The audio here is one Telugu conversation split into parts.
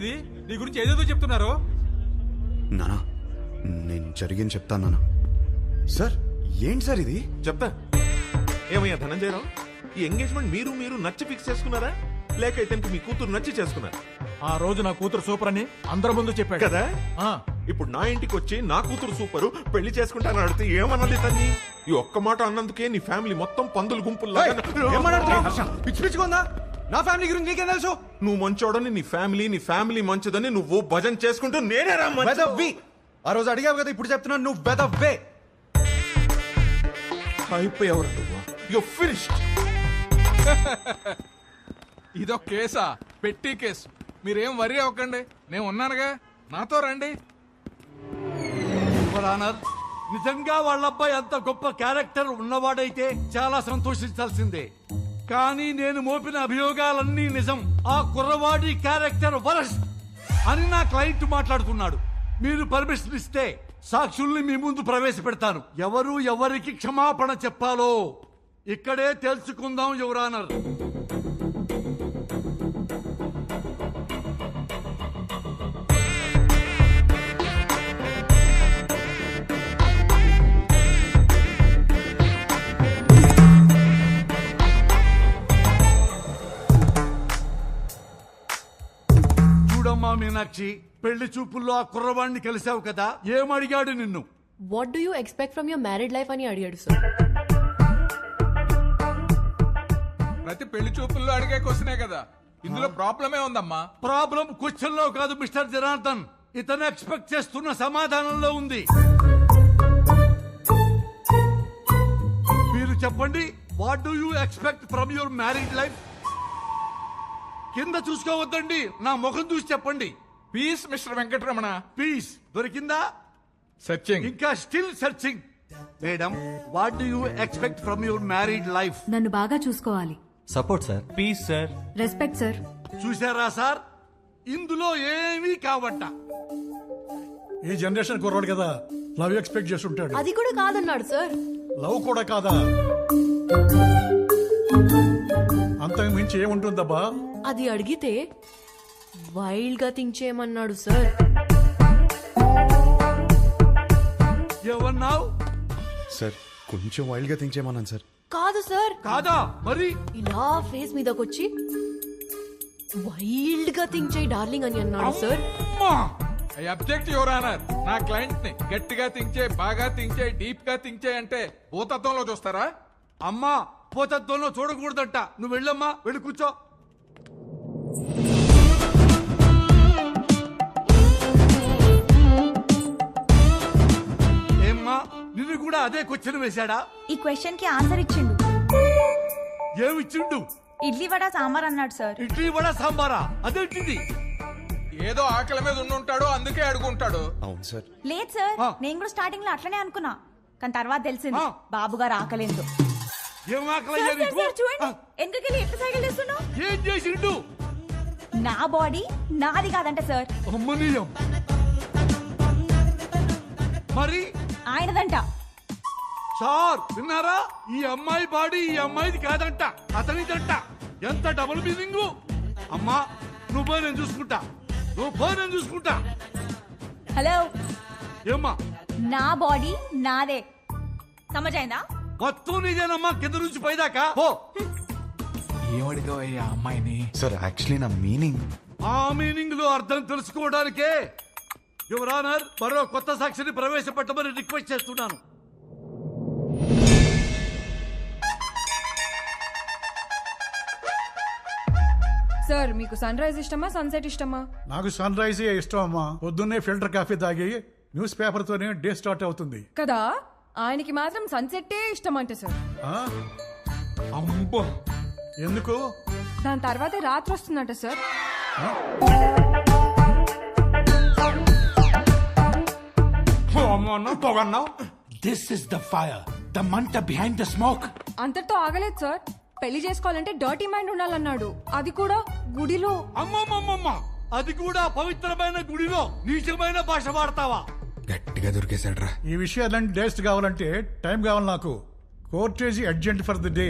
ఇది? నీ గురించి ఏదేదో చెప్తున్నారు. నానా నేను జరిగింది చెప్తాను నానా. సార్ ఏంటి సార్ ఇది? చెప్తా. ఏమయ్యా ధనంజయరావు, ఈ ఎంగేజ్మెంట్ మీరు నచ్చి ఫిక్స్ చేసుకున్నారా, లేక ఇతనికి మీ కూతురు నచ్చి చేసుకున్నారా? ఆ రోజు నా కూతురు సూపర్ అని అందరి ముందు చెప్పాడు కదా. ఆ, ఇప్పుడు నా ఇంటికి వచ్చి నా కూతురు సూపరు పెళ్లి చేసుకుంటానని అడిగితే ఏమన్నది తన్ని? ఈ ఒక్క మాట అన్నందుకే నీ ఫ్యామిలీ మొత్తం పందులు గుంపుల్లా. పిచ్చి పిచ్చిగా నా ఫ్యామిలీ గురించి నీకేం తెలుసు? నువ్వు మంచోడని నీ ఫ్యామిలీ మంచిదని నువ్వు భజన చేసుకుంటూ నేనే వెదవ్వి. ఆ రోజు అడిగావు కదా, ఇప్పుడు చెప్తున్నాను నువ్వు వెదవ్వే. అయిపోయావు నువ్వు. You finished. ఇదొక కేసా? పెట్టి కేసు. మీరేం వరి అవ్వకండి, నేను ఉన్నానుగా, నాతో రండి. ఆనర్, నిజంగా వాళ్ళ అబ్బాయి అంత గొప్ప క్యారెక్టర్ ఉన్నవాడైతే చాలా సంతోషించాల్సిందే. కానీ నేను మోపిన అభియోగాలన్నీ నిజం. ఆ కుర్రవాడి క్యారెక్టర్ వరస్ట్ అని నా క్లయింట్ మాట్లాడుతున్నాడు. మీరు పర్మిషన్ ఇస్తే సాక్షుల్ని మీ ముందు ప్రవేశపెడతాను. ఎవరు ఎవరికి క్షమాపణ చెప్పాలో ఇక్కడే తెలుసుకుందాం యువర్ ఆనర్. చూడమ్మా మీనాక్షి, పెళ్లి చూపుల్లో ఆ కుర్రవాడిని కలిసావు కదా, ఏమడిగాడు నిన్ను? What do you expect from your married life అని అడిగాడు సార్. ప్రతి పెళ్లి చూపుల్లో అడిగే క్వశ్చనే కదా, ఇందులో ప్రాబ్లమే ఉందమ్మా. ప్రాబ్లం క్వశ్చన్ లో కాదు మిస్టర్ జనార్దన్, ఇతను ఎక్స్పెక్ట్ చేస్తున్న సమాధానంలో ఉంది. మీరు చెప్పండి, what do you expect from your married life? కింద చూసుకోవద్దండి, నా ముఖం చూసి చెప్పండి. Peace mister Venkataramana. పీస్ దొరికిందా? సర్చింగ్. ఇంకా still searching. Madam, what do you expect from your married life? నన్ను బాగా చూసుకోవాలి. Support sir. Peace sir. Respect sir. చూసారా సార్, ఇందులో ఏమీ కావట్ట. ఈ జనరేషన్ కుర్రాడు కదా, లవ్ ఎక్స్పెక్ట్ చేస్తుంటాడు. అది కూడా కాదన్నాడు సార్. లవ్ కూడా కాదా? అంతకు మించి ఏముంటుందబ్బా? అది అడిగితే వైల్డ్ గా థింక్ చేయమన్నాడు సార్. ఏమన్నావు? సార్ కొంచెం వైల్డ్ గా థింక్ చేయమన్నాను సార్. కాదు సార్. కాదా మరి? ఇలా ఫేస్ మీదకొచ్చి వైల్డ్ గా థింక్ చేయి డార్లింగ్ అని అన్నాడు సార్. అమ్మా! I object your honour. నా క్లయింట్ ని గట్టిగా థింక్ చేయి, బాగా థింక్ చేయి, డీప్ గా థింక్ చేయి అంటే భూతత్వంలో చూస్తారా? అమ్మా, పోతత్వంలో చూడకూడదంట. నువ్వు వెళ్ళమ్మా, వెళ్ళి కూర్చో. ఏమ్మా, నిన్ను కూడా అదే క్వశ్చన్ వేశాడా? ఈ క్వశ్చన్ కి ఆన్సర్ ఇచ్చిండు. ఏమిచ్చిండు? ఇడ్లీ వడ సాంబార్ అన్నాడు సార్. ఇడ్లీ వడ సాంబారా? అదేంటిది? ఏదో ఆకలి మీద ఉండుంటాడు, అందుకే అడుగుంటాడు. అవును సార్. లేదు సార్, ఆ. నేను కూడా స్టార్టింగ్ లో అట్లనే అనుకున్నా, కానీ తర్వాత తెలిసింది ఆ. బాబు గారు ఆకలేదు. ఏం ఆకలయ్యా నీకు? చూడండి ఎందుకెళ్ళి ఎట్లా సైకిల్ చేస్తున్నావు. ఏం చేసిండు? నా బాడీ నాది కాదంట సార్, అమ్మనీయం. మరి ఆయనదంట. సార్ విన్నారా? ఈ అమ్మాయి బాడీ ఈ అమ్మాయిది కాదంట, అతనిదంట. ఎంత డబుల్ మీనింగ్. అమ్మా, నువ్వు పోయి నేను చూసుకుంటా, నువ్వు పోయి నేను చూసుకుంటా. హలో, ఏమ్మా, నా బాడీ నాదే, సమజైందా? మొత్తం నీదేనమ్మా, కింద నుంచి పైదాకా పో. ఏమడిగావయ్యా అమ్మాయిని? సార్ యాక్చువల్లీ నా మీనింగ్. ఆ మీనింగ్ లో అర్థం తెలుసుకోవడానికే యువర్ ఆనర్ మరో కొత్త సాక్షిని ప్రవేశపెట్టమని రిక్వెస్ట్ చేస్తున్నాను. సార్ మీకు సన్ రైజ్ ఇష్టమా సన్సెట్ ఇష్టమా? నాకు సన్ రైజ్ ఇష్టం అమ్మా. పొద్దున్నే ఫిల్టర్ కాఫీ తాగి న్యూస్ పేపర్ తోనే డే స్టార్ట్ అవుతుంది కదా. ఆయనకి మాత్రం సన్సెట్టే ఇష్టం అంట సార్. ఆ? అమ్మో, ఎందుకు? దాని తర్వాతే రాత్రి వస్తుందంట sir. పొగన్నావు. This is the fire, the manta behind the smoke. అంతటితో ఆగలేదు సార్. పెళ్లి చేసుకోవాలంటే డర్టీ మైండ్ ఉండాలన్నాడు, అది కూడా గుడిలో. అమ్మమ్మమ్మమ్మ, అది కూడా పవిత్రమైన గుడిలో నీచమైన భాష వాడతావా? గట్టిగా దొరికేశాడ్రా. ఈ విషయాలన్నీ డేస్ట్ కావాలంటే టైం కావాలి నాకు. Courtesy urgent for the day.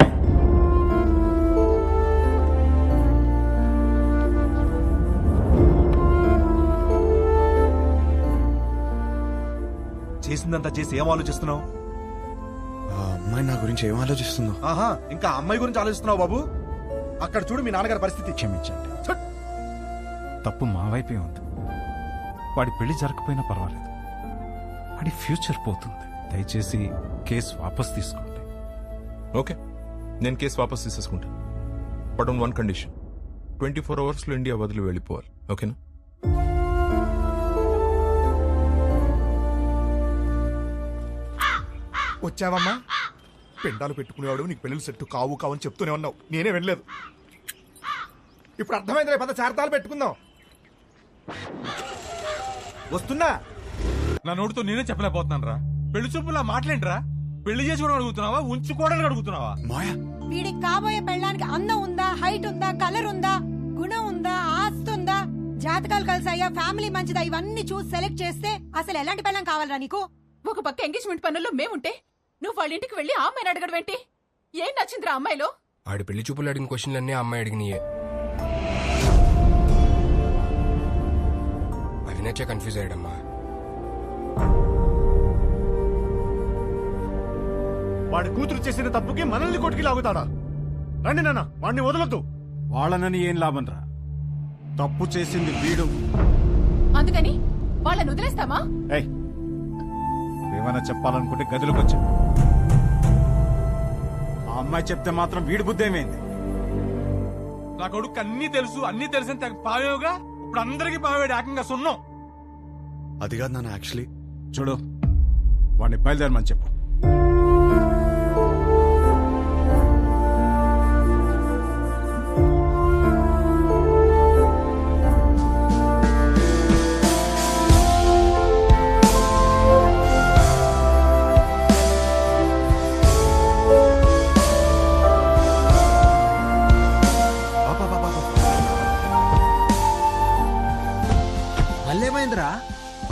చేసిందంతా చేసి ఏం ఆలోచిస్తున్నావు? ఆ అమ్మాయి నా గురించి ఏం ఆలోచిస్తుందో. ఆహా, ఇంకా అమ్మాయి గురించి ఆలోచిస్తున్నావు బాబు? అక్కడ చూడు మీ నాన్నగారి పరిస్థితి. క్షమించండి, తప్పు మా వైపే ఉంది. వాడి పెళ్లి జరగకపోయినా పర్వాలేదు, వాడి ఫ్యూచర్ పోతుంది. దయచేసి కేసు వాపస్ తీసుకోండి. ఓకే, నేను కేసు వాపస్ తీసేసుకుంటా. బట్ ఆన్ వన్ కండిషన్, 24 అవర్స్లో ఇండియా వదిలి వెళ్ళిపోవాలి. ఓకేనా? వచ్చావమ్మా? పిండాలు పెట్టుకునేవాడు నీకు పెళ్ళిళ్ళు సెట్టు కావు కావని చెప్తూనే ఉన్నావు, నేనే వెళ్ళలేదు. ఇప్పుడు అర్థమైందిలే, పద చార్తాలు పెట్టుకుందాం. వస్తున్నా. నా నోటితో నేనే చెప్పలేకపోతున్నాను రా. పెళ్లి చూపులా మాట్లాడరా? పెళ్లి చేసుకోవడం అడుగుతున్నావా, ఉంచుకోవడానికి అడుగుతున్నావా? మాయా, వీడికి కాబోయే పెళ్ళానికి అందం ఉందా, హైట్ ఉందా, కలర్ ఉందా, గుణం ఉందా, ఆస్తి ఉందా, జాతకాలు కలిసాయా, ఫ్యామిలీ మంచిదా, ఇవన్నీ చూసి సెలెక్ట్ చేస్తే అసలు ఎలాంటి పెళ్ళం కావాలరా నీకు? ఒక పక్క ఎంగేజ్మెంట్ పనుల్లో మేముంటే నువ్వు వాళ్ళ ఇంటికి వెళ్ళి ఆ అమ్మాయిని అడగడం ఏంటి? ఏం నచ్చిందిరా అమ్మాయిలో? ఆడి పెళ్లి చూపులు అడిగిన క్వశ్చన్లన్నీ ఆ అమ్మాయి అడిగినాయే. అవి నచ్చే కన్ఫ్యూజ్ అయ్యాడమ్మా. వాడి కూతురు చేసిన తప్పుకి మనల్ని కొట్టుకి లాగుతాడా? రండి నాన్న, వాడిని వదలొద్దు. వాళ్ళనని ఏం లాభం రా, తప్పు చేసింది వీడు. అందుకని వాళ్ళని వదిలేస్తామా? ఏయ్, ఏమైనా చెప్పాలనుకుంటే గదిలోకి వచ్చా. ఆ అమ్మాయి చెప్తే మాత్రం వీడి బుద్ధి ఏమైంది? నా కొడుకు అన్ని తెలుసు, అన్ని తెలిసిన తెగ పావేవుగా ఇప్పుడు అందరికి పావేడు ఏకంగా సున్నం. అది కాదు నాన్న, యాక్చువల్లీ చూడు, వాడిని బయలుదేరమని చెప్పు.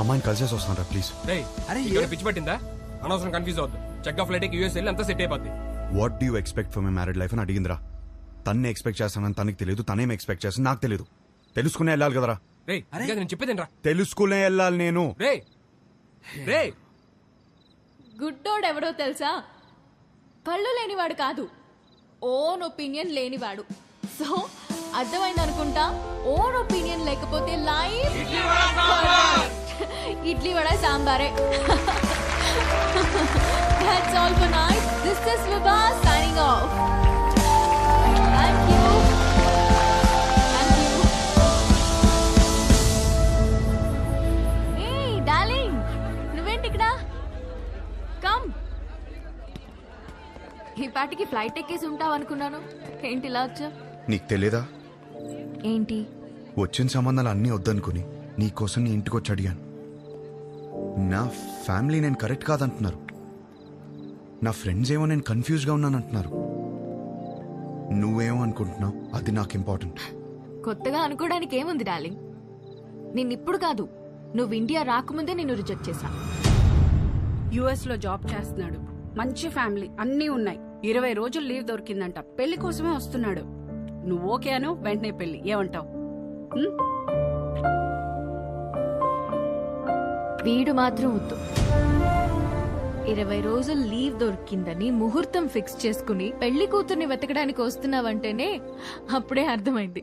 అమ్మాయిని కలిసేసి వస్తాను రా ప్లీజ్. పిచ్చి పట్టిందా? అనవసరం కన్ఫ్యూజ్ అవుతుంది. చెక్ ఆఫ్ ఫ్లైట్ యూఎస్ వెళ్ళి అంతా సెట్ అయిపోద్ది. What do you expect for my married life అని అడిగిందిరా. తన్నే ఎక్స్పెక్ట్ చేస్తానని తనకి తెలియదు, తనేం ఎక్స్పెక్ట్ చేస్తాను నాకు తెలియదు. తెలుసుకునే వెళ్ళాలి కదరా. నేను చెప్పేదేనరా, తెలుసుకునే వెళ్ళాలి నేను. గుడ్డోడు ఎవడో తెలుసా? కళ్ళు లేనివాడు కాదు, ఓన్ ఒపీనియన్ లేనివాడు. సో అర్థమైంది అనుకుంటా. ఓన్ ఒపీనియన్ లేకపోతే లైఫ్ ఇడ్లీ వడ సాంబారే. That's all for night. This is Vibha signing off. Thank you. Thank you. Hey, darling. నువ్వేంటి ఇక్కడ? Come. ఈ పాటికి ఫ్లైట్ ఎక్కేసి ఉంటావు అనుకున్నాను. ఏంటి ఇలా వచ్చా? నీకు తెలియదా? ఏంటి? వచ్చిన సంబంధాలు అన్నీ వద్దనుకుని నీకోసం నీ ఇంటికి వచ్చి అడిగాను. నా ఫ్యామిలీ నేను కరెక్ట్ కాదంటున్నారు, నా ఫ్రెండ్స్ ఏమో నేను కన్ఫ్యూజ్గా ఉన్నానంటున్నారు. నువ్వేమో అనుకుంటున్నావు, అది నాకు ఇంపార్టెంట్. కొత్తగా అనుకోవడానికి ఏముంది డార్లింగ్? నిన్నిప్పుడు కాదు, నువ్వు ఇండియా రాకముందే నిన్ను రిజెక్ట్ చేశా. యుఎస్ లో జాబ్ చేస్తున్నాడు, మంచి ఫ్యామిలీ అన్నీ ఉన్నాయి, 20 రోజులు లీవ్ దొరికిందంట, పెళ్లి కోసమే వస్తున్నాడు. నువ్వు ఓకే అను, వెంటనే పెళ్లి. ఏమంటావు? వీడు మాత్రం వద్దు. 20 రోజులు లీవ్ దొరికిందని ముహూర్తం ఫిక్స్ చేసుకుని పెళ్లి కూతుర్ని వెతకడానికి వస్తున్నావంటేనే అప్పుడే అర్థమైంది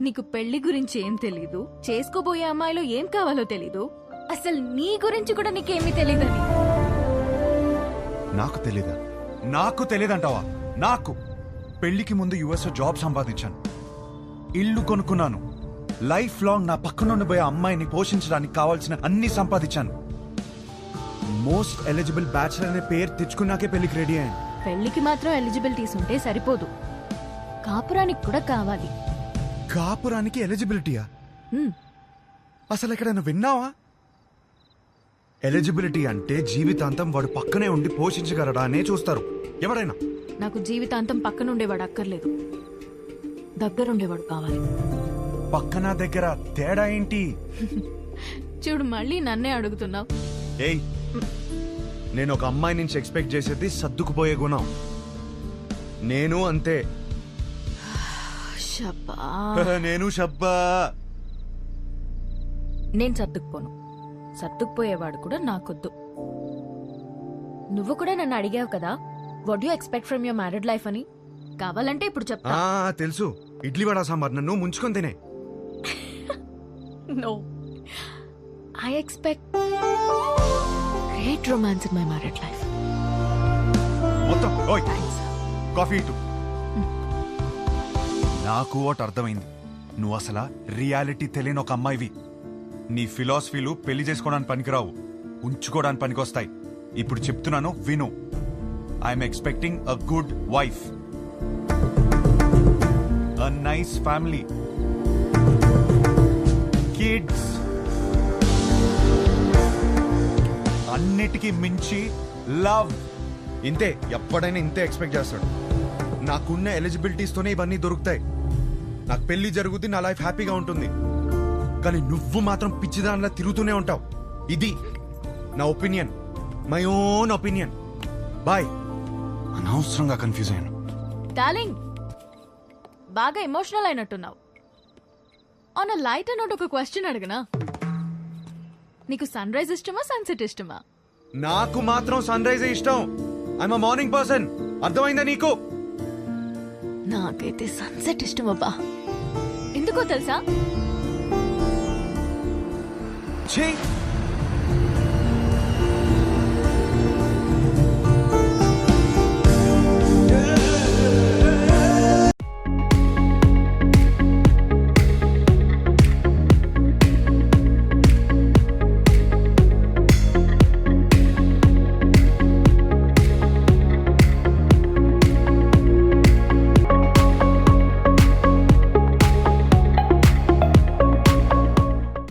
నీకు పెళ్లి గురించి ఏం తెలీదు, చేసుకోబోయే అమ్మాయిలో ఏం కావాలో తెలీదు, అసలు నీ గురించి కూడా నీకేమీ తెలీదని. నాకు తెలీదా? నాకు తెలియదంటావా? నాకు పెళ్లికి ముందు యుఎస్ జాబ్ సంపాదించాను, ఇల్లు కొనుక్కున్నాను, లైఫ్ లాంగ్ నా పక్కన ఉండిపోయే అమ్మాయిని పోషించడానికి కావాల్సిన అన్ని సంపాదించాను. మోస్ట్ ఎలిజిబుల్ బ్యాచిలర్ అనే పేరు తెచ్చుకున్నాకే పెళ్లికి రెడీ అయ్యాను. పెళ్లికి మాత్రం ఎలిజిబిలిటీస్ ఉంటే సరిపోదు, కాపురానికి కూడా కావాలి. కాపురానికి ఎలిజిబిలిటీయా? అసలు ఎక్కడైనా విన్నావా? ఎలిజిబిలిటీ అంటే జీవితాంతం వాడు పక్కనే ఉండి పోషించగలడా అనే చూస్తారు ఎవరైనా. నాకు జీవితాంతం పక్కనుండేవాడు అక్కర్లేదు, దగ్గరుండేవాడు కావాలి. పక్కన దగ్గర తేడా ఏంటి? చూడు, మళ్ళీ నన్నే అడుగుతున్నావు. ఏయ్, నేను ఒక అమ్మాయి నుంచి ఎక్స్పెక్ట్ చేసేది సర్దుకుపోయే గుణం. నేను అంతే. నేను షబ్బా. నేను సర్దుకుపోను, సర్దుకుపోయేవాడు కూడా నాకొద్దు. నువ్వు కూడా నన్ను అడిగావు కదా what you expect from your married life అని. కావాలంటే ఇప్పుడు చెప్తా. తెలుసు, ఇడ్లీ వడ సాంబార్ నన్ను ముంచుకొని తినే. No, I expect great romance in my married life. మొత్తం ఓయ్ కాఫీ ఇటు. నాకు ఒకటి అర్థమైంది, నువ్వు అసలు రియాలిటీ తెలియని ఒక అమ్మాయివి. నీ ఫిలాసఫీలు పెళ్లి చేసుకోవడానికి పనికిరావు, ఉంచుకోవడానికి పనికొస్తాయి. ఇప్పుడు చెప్తున్నాను విను. I'm expecting a good wife, a nice family, kids, అన్నిటికీ మించి లవ్. ఇంతే, ఎప్పుడైనా ఇంతే ఎక్స్పెక్ట్ చేస్తాడు. నాకున్న ఎలిజిబిలిటీస్ తోనే ఇవన్నీ దొరుకుతాయి. నాకు పెళ్లి జరుగుద్ది, నా లైఫ్ హ్యాపీగా ఉంటుంది. కానీ నువ్వు మాత్రం పిచ్చిదానిలా తిరుగుతూనే ఉంటావు. ఇది నా opinion, my own opinion. Bye. అనవసరంగా కన్ఫ్యూజ్ అయ్యాను. డార్లింగ్, బాగా ఎమోషనల్ అయినట్టున్నావు. ఆన్ అ లైట్ నోట్ ఒక క్వశ్చన్ అడగనా? నీకు సన్ రైజ్ ఇష్టమా, సన్సెట్ ఇష్టమా? నాకు మాత్రం సన్ రైజ్ ఇష్టం. I'm a morning person. అర్థమైందా నీకు? నాకైతే సన్సెట్ ఇష్టం అబ్బా. ఎందుకో తెలుసా? ఛీ